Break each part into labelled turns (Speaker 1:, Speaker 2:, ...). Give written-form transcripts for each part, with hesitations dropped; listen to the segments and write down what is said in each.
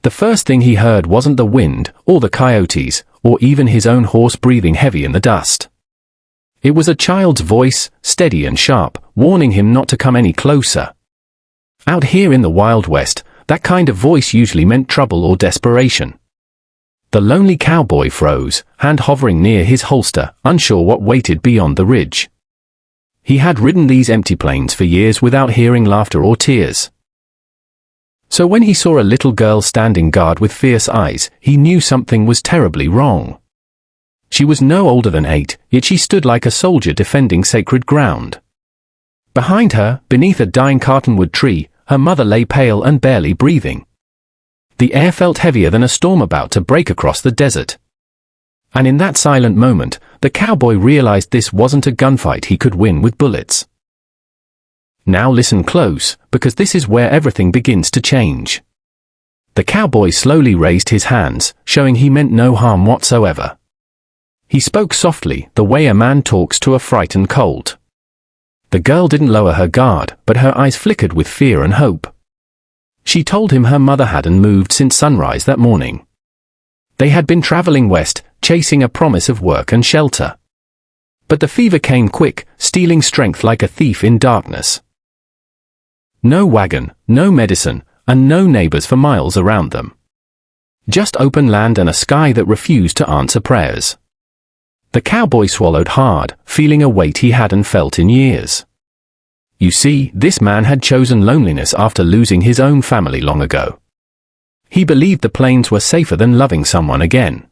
Speaker 1: The first thing he heard wasn't the wind, or the coyotes, or even his own horse breathing heavy in the dust. It was a child's voice, steady and sharp, warning him not to come any closer. Out here in the Wild West, that kind of voice usually meant trouble or desperation. The lonely cowboy froze, hand hovering near his holster, unsure what waited beyond the ridge. He had ridden these empty plains for years without hearing laughter or tears. So when he saw a little girl standing guard with fierce eyes, he knew something was terribly wrong. She was no older than 8, yet she stood like a soldier defending sacred ground. Behind her, beneath a dying cottonwood tree, her mother lay pale and barely breathing. The air felt heavier than a storm about to break across the desert. And in that silent moment, the cowboy realized this wasn't a gunfight he could win with bullets. Now listen close, because this is where everything begins to change. The cowboy slowly raised his hands, showing he meant no harm whatsoever. He spoke softly, the way a man talks to a frightened colt. The girl didn't lower her guard, but her eyes flickered with fear and hope. She told him her mother hadn't moved since sunrise that morning. They had been traveling west, chasing a promise of work and shelter. But the fever came quick, stealing strength like a thief in darkness. No wagon, no medicine, and no neighbors for miles around them. Just open land and a sky that refused to answer prayers. The cowboy swallowed hard, feeling a weight he hadn't felt in years. You see, this man had chosen loneliness after losing his own family long ago. He believed the plains were safer than loving someone again.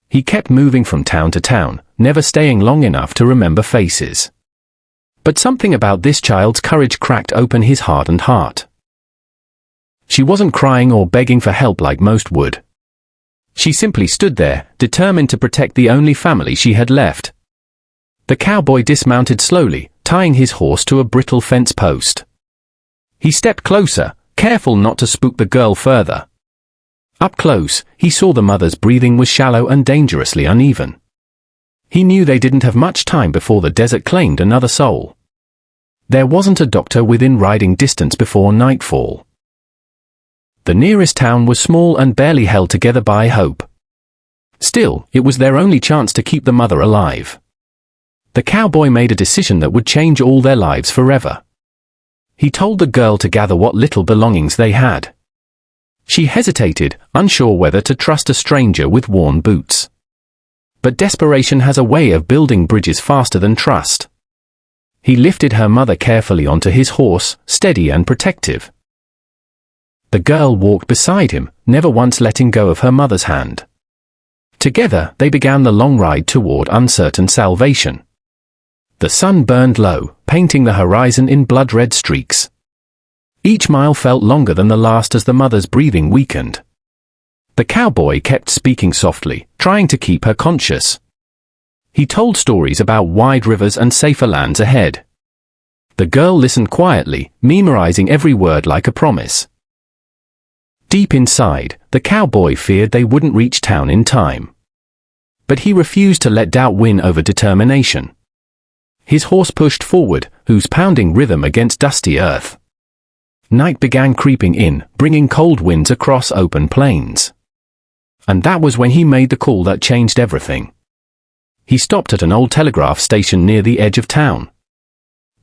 Speaker 1: He kept moving from town to town, never staying long enough to remember faces. But something about this child's courage cracked open his hardened heart. She wasn't crying or begging for help like most would. She simply stood there, determined to protect the only family she had left. The cowboy dismounted slowly, tying his horse to a brittle fence post. He stepped closer, careful not to spook the girl further. Up close, he saw the mother's breathing was shallow and dangerously uneven. He knew they didn't have much time before the desert claimed another soul. There wasn't a doctor within riding distance before nightfall. The nearest town was small and barely held together by hope. Still, it was their only chance to keep the mother alive. The cowboy made a decision that would change all their lives forever. He told the girl to gather what little belongings they had. She hesitated, unsure whether to trust a stranger with worn boots. But desperation has a way of building bridges faster than trust. He lifted her mother carefully onto his horse, steady and protective. The girl walked beside him, never once letting go of her mother's hand. Together, they began the long ride toward uncertain salvation. The sun burned low, painting the horizon in blood-red streaks. Each mile felt longer than the last as the mother's breathing weakened. The cowboy kept speaking softly, trying to keep her conscious. He told stories about wide rivers and safer lands ahead. The girl listened quietly, memorizing every word like a promise. Deep inside, the cowboy feared they wouldn't reach town in time. But he refused to let doubt win over determination. His horse pushed forward, hooves pounding rhythm against dusty earth. Night began creeping in, bringing cold winds across open plains. And that was when he made the call that changed everything. He stopped at an old telegraph station near the edge of town.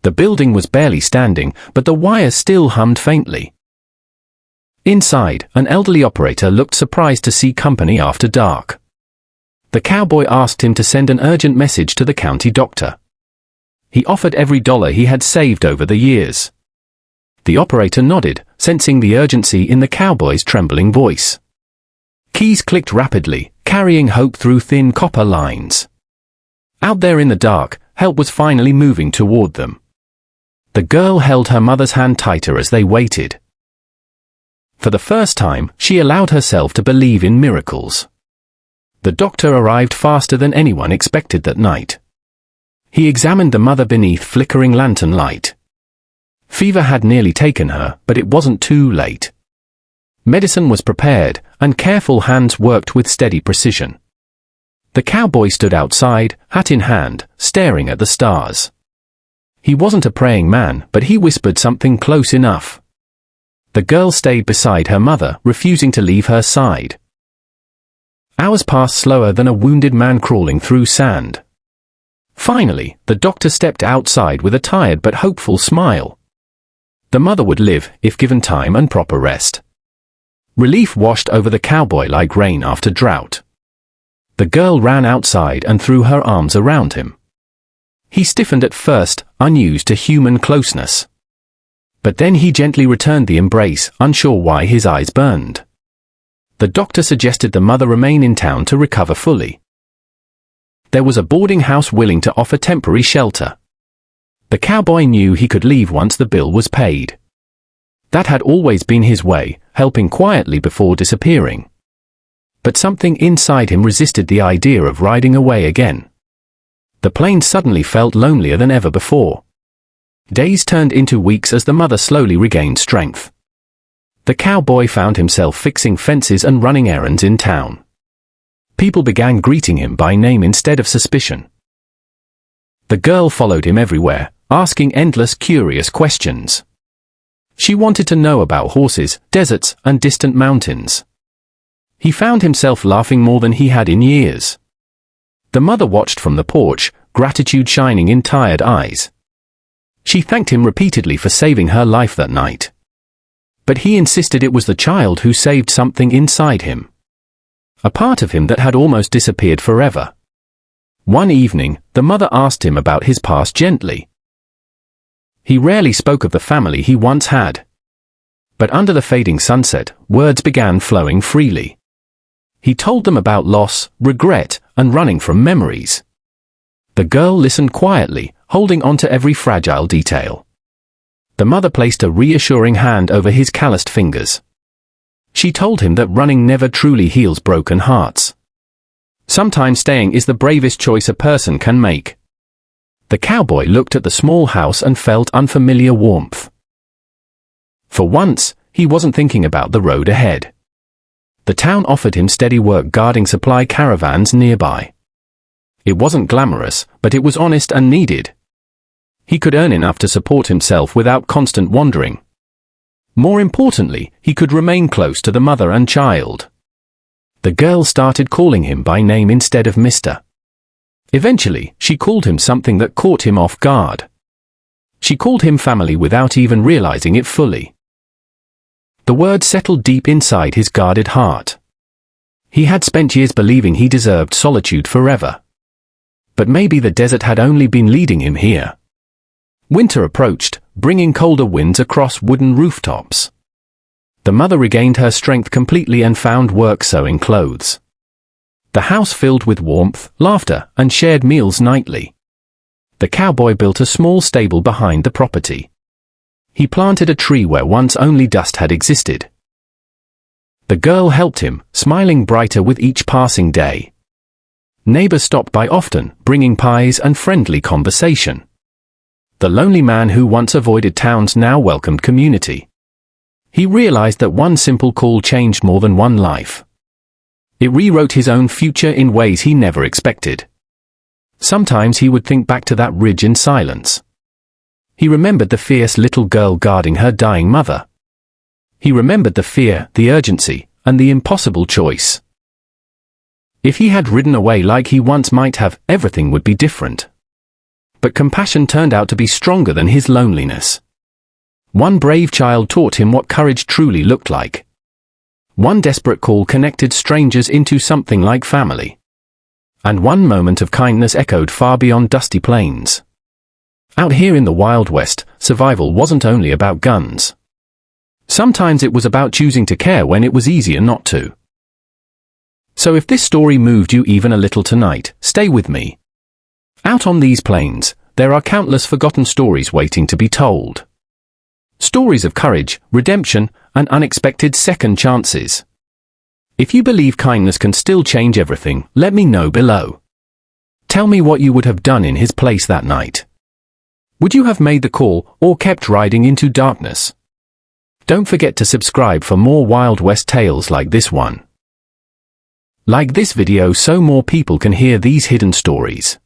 Speaker 1: The building was barely standing, but the wires still hummed faintly. Inside, an elderly operator looked surprised to see company after dark. The cowboy asked him to send an urgent message to the county doctor. He offered every dollar he had saved over the years. The operator nodded, sensing the urgency in the cowboy's trembling voice. Keys clicked rapidly, carrying hope through thin copper lines. Out there in the dark, help was finally moving toward them. The girl held her mother's hand tighter as they waited. For the first time, she allowed herself to believe in miracles. The doctor arrived faster than anyone expected that night. He examined the mother beneath flickering lantern light. Fever had nearly taken her, but it wasn't too late. Medicine was prepared, and careful hands worked with steady precision. The cowboy stood outside, hat in hand, staring at the stars. He wasn't a praying man, but he whispered something close enough. The girl stayed beside her mother, refusing to leave her side. Hours passed slower than a wounded man crawling through sand. Finally, the doctor stepped outside with a tired but hopeful smile. The mother would live, if given time and proper rest. Relief washed over the cowboy like rain after drought. The girl ran outside and threw her arms around him. He stiffened at first, unused to human closeness. But then he gently returned the embrace, unsure why his eyes burned. The doctor suggested the mother remain in town to recover fully. There was a boarding house willing to offer temporary shelter. The cowboy knew he could leave once the bill was paid. That had always been his way, helping quietly before disappearing. But something inside him resisted the idea of riding away again. The plane suddenly felt lonelier than ever before. Days turned into weeks as the mother slowly regained strength. The cowboy found himself fixing fences and running errands in town. People began greeting him by name instead of suspicion. The girl followed him everywhere, asking endless curious questions. She wanted to know about horses, deserts, and distant mountains. He found himself laughing more than he had in years. The mother watched from the porch, gratitude shining in tired eyes. She thanked him repeatedly for saving her life that night. But he insisted it was the child who saved something inside him. A part of him that had almost disappeared forever. One evening, the mother asked him about his past gently. He rarely spoke of the family he once had. But under the fading sunset, words began flowing freely. He told them about loss, regret, and running from memories. The girl listened quietly, holding on to every fragile detail. The mother placed a reassuring hand over his calloused fingers. She told him that running never truly heals broken hearts. Sometimes staying is the bravest choice a person can make. The cowboy looked at the small house and felt unfamiliar warmth. For once, he wasn't thinking about the road ahead. The town offered him steady work guarding supply caravans nearby. It wasn't glamorous, but it was honest and needed. He could earn enough to support himself without constant wandering. More importantly, he could remain close to the mother and child. The girl started calling him by name instead of Mr. Eventually, she called him something that caught him off guard. She called him family without even realizing it fully. The word settled deep inside his guarded heart. He had spent years believing he deserved solitude forever. But maybe the desert had only been leading him here. Winter approached, bringing colder winds across wooden rooftops. The mother regained her strength completely and found work sewing clothes. The house filled with warmth, laughter, and shared meals nightly. The cowboy built a small stable behind the property. He planted a tree where once only dust had existed. The girl helped him, smiling brighter with each passing day. Neighbors stopped by often, bringing pies and friendly conversation. The lonely man who once avoided towns now welcomed community. He realized that one simple call changed more than one life. It rewrote his own future in ways he never expected. Sometimes he would think back to that ridge in silence. He remembered the fierce little girl guarding her dying mother. He remembered the fear, the urgency, and the impossible choice. If he had ridden away like he once might have, everything would be different. But compassion turned out to be stronger than his loneliness. One brave child taught him what courage truly looked like. One desperate call connected strangers into something like family. And one moment of kindness echoed far beyond dusty plains. Out here in the Wild West, survival wasn't only about guns. Sometimes it was about choosing to care when it was easier not to. So if this story moved you even a little tonight, stay with me. Out on these plains, there are countless forgotten stories waiting to be told. Stories of courage, redemption, and unexpected second chances. If you believe kindness can still change everything, let me know below. Tell me what you would have done in his place that night. Would you have made the call, or kept riding into darkness? Don't forget to subscribe for more Wild West tales like this one. Like this video so more people can hear these hidden stories.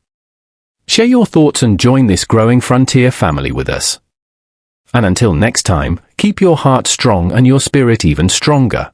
Speaker 1: Share your thoughts and join this growing frontier family with us. And until next time, keep your heart strong and your spirit even stronger.